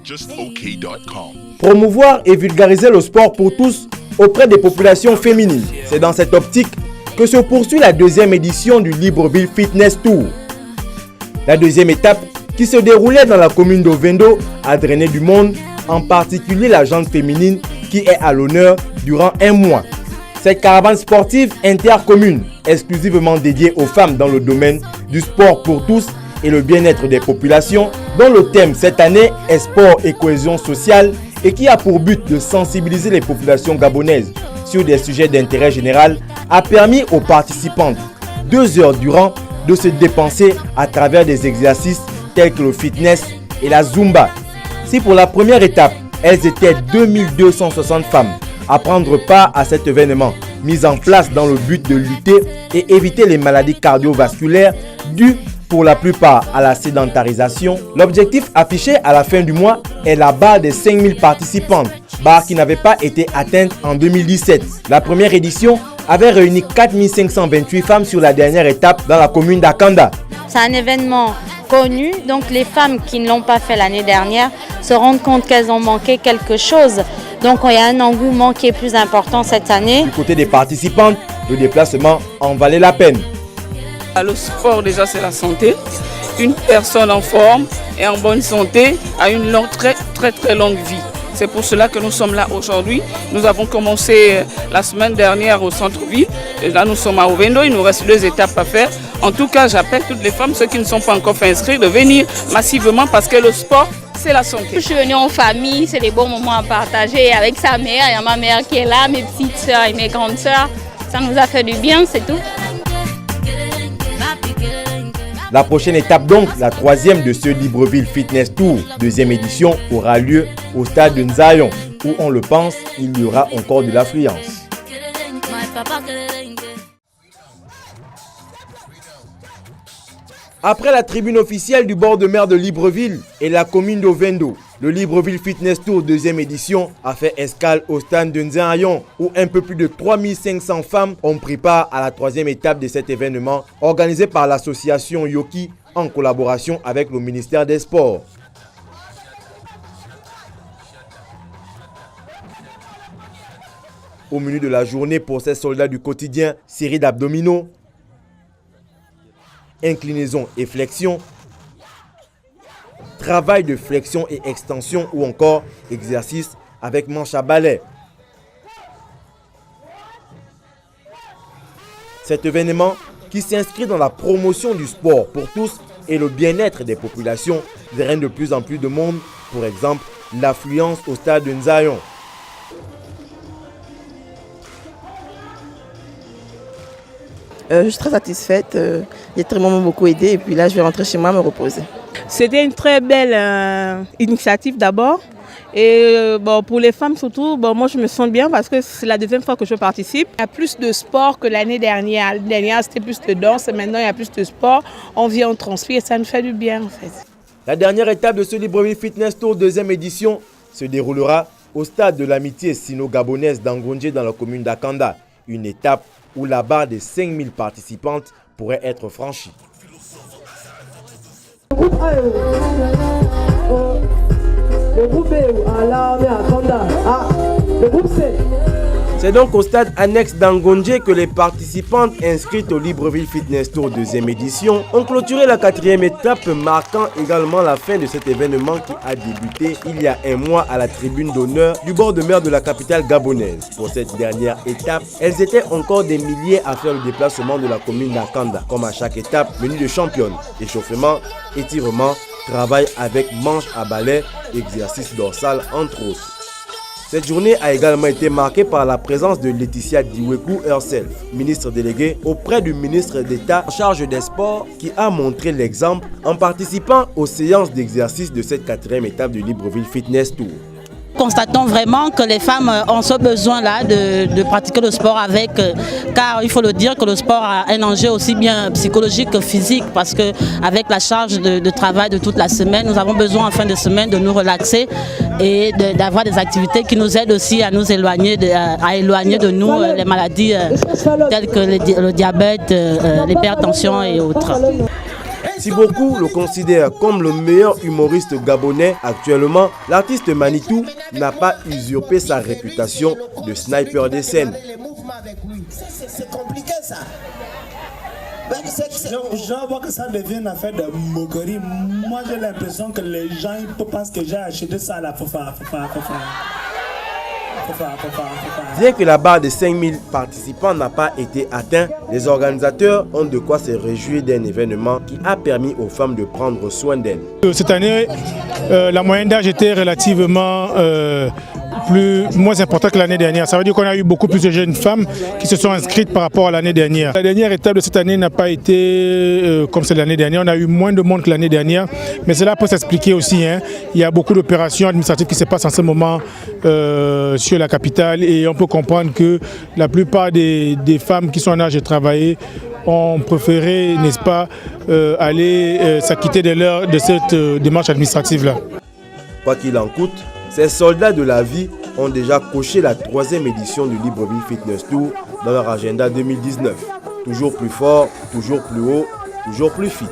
justok.com. Promouvoir et vulgariser le sport pour tous auprès des populations féminines. C'est dans cette optique que se poursuit la deuxième édition du Libreville Fitness Tour. La deuxième étape, qui se déroulait dans la commune d'Ovendo, a drainé du monde, en particulier la gente féminine qui est à l'honneur durant un mois. Cette caravane sportive intercommune, exclusivement dédiée aux femmes dans le domaine du sport pour tous et le bien-être des populations, dont le thème cette année est sport et cohésion sociale et qui a pour but de sensibiliser les populations gabonaises sur des sujets d'intérêt général, a permis aux participantes 2 heures durant de se dépenser à travers des exercices tels que le fitness et la zumba. Si pour la première étape, elles étaient 2260 femmes à prendre part à cet événement, mis en place dans le but de lutter et éviter les maladies cardiovasculaires dues pour la plupart à la sédentarisation. L'objectif affiché à la fin du mois est la barre des 5000 participantes, barre qui n'avait pas été atteinte en 2017. La première édition avait réuni 4528 femmes sur la dernière étape dans la commune d'Akanda. C'est un événement connu, donc les femmes qui ne l'ont pas fait l'année dernière se rendent compte qu'elles ont manqué quelque chose. Donc il y a un engouement qui est plus important cette année. Du côté des participantes, le déplacement en valait la peine. Le sport déjà c'est la santé. Une personne en forme et en bonne santé a une très longue vie. C'est pour cela que nous sommes là aujourd'hui. Nous avons commencé la semaine dernière au centre-ville. Et là nous sommes à Ovendo, il nous reste 2 étapes à faire. En tout cas, j'appelle toutes les femmes, ceux qui ne sont pas encore fait inscrits, de venir massivement parce que le sport, c'est la santé. Je suis venue en famille, c'est des bons moments à partager avec sa mère. Il y a ma mère qui est là, mes petites soeurs et mes grandes soeurs. Ça nous a fait du bien, c'est tout. La prochaine étape donc, la 3e de ce Libreville Fitness Tour, 2e édition, aura lieu au stade de Nzayon, où on le pense, il y aura encore de l'affluence. Après la tribune officielle du bord de mer de Libreville et la commune d'Ovendo, le Libreville Fitness Tour 2e édition a fait escale au stade de Nzayon où un peu plus de 3500 femmes ont pris part à la 3e étape de cet événement organisé par l'association Yoki en collaboration avec le ministère des Sports. Au menu de la journée pour ces soldats du quotidien, série d'abdominaux, inclinaison et flexion, travail de flexion et extension ou encore exercice avec manche à balai. Cet événement qui s'inscrit dans la promotion du sport pour tous et le bien-être des populations draine de plus en plus de monde, pour exemple l'affluence au stade de Nzayon. Je suis très satisfaite, j'ai vraiment beaucoup aidé et puis là je vais rentrer chez moi me reposer. C'était une très belle initiative d'abord et pour les femmes surtout, moi je me sens bien parce que c'est la 2e fois que je participe. Il y a plus de sport que l'année dernière. L'année dernière c'était plus de danse et maintenant il y a plus de sport. On vient, on transpire et ça nous fait du bien en fait. La dernière étape de ce Libreville Fitness Tour 2e édition se déroulera au stade de l'amitié sino-gabonaise d'Angondje dans la commune d'Akanda. Une étape où la barre des 5000 participantes pourrait être franchie. C'est donc au stade annexe d'Angondje que les participantes inscrites au Libreville Fitness Tour 2e édition ont clôturé la 4e étape, marquant également la fin de cet événement qui a débuté il y a un mois à la tribune d'honneur du bord de mer de la capitale gabonaise. Pour cette dernière étape, elles étaient encore des milliers à faire le déplacement de la commune d'Akanda. Comme à chaque étape, menu de championne, échauffement, étirement, travail avec manche à balai, exercice dorsal entre autres. Cette journée a également été marquée par la présence de Laetitia Diweku herself, ministre déléguée auprès du ministre d'État en charge des sports, qui a montré l'exemple en participant aux séances d'exercice de cette 4e étape du Libreville Fitness Tour. Constatons vraiment que les femmes ont ce besoin-là de pratiquer le sport avec, car il faut le dire que le sport a un enjeu aussi bien psychologique que physique, parce qu'avec la charge de travail de toute la semaine, nous avons besoin en fin de semaine de nous relaxer et d'avoir des activités qui nous aident aussi à nous éloigner, à éloigner de nous les maladies telles que le diabète, l'hypertension et autres. Si beaucoup le considèrent comme le meilleur humoriste gabonais actuellement, l'artiste Manitou n'a pas usurpé sa réputation de sniper des scènes. C'est compliqué ça. Je vois que ça devient une affaire de moquerie. Moi j'ai l'impression que les gens pensent que j'ai acheté ça à la fofa. Bien que la barre de 5000 participants n'a pas été atteinte, les organisateurs ont de quoi se réjouir d'un événement qui a permis aux femmes de prendre soin d'elles. Cette année, la moyenne d'âge était relativement moins importante que l'année dernière. Ça veut dire qu'on a eu beaucoup plus de jeunes femmes qui se sont inscrites par rapport à l'année dernière. La dernière étape de cette année n'a pas été comme c'est l'année dernière. On a eu moins de monde que l'année dernière, mais cela peut s'expliquer aussi. Il y a beaucoup d'opérations administratives qui se passent en ce moment sur la capitale et on peut comprendre que la plupart des femmes qui sont en âge de travailler ont préféré, n'est-ce pas, aller s'acquitter de cette démarche administrative-là. Quoi qu'il en coûte, ces soldats de la vie ont déjà coché la 3e édition du Libreville Fitness Tour dans leur agenda 2019. Toujours plus fort, toujours plus haut, toujours plus fit.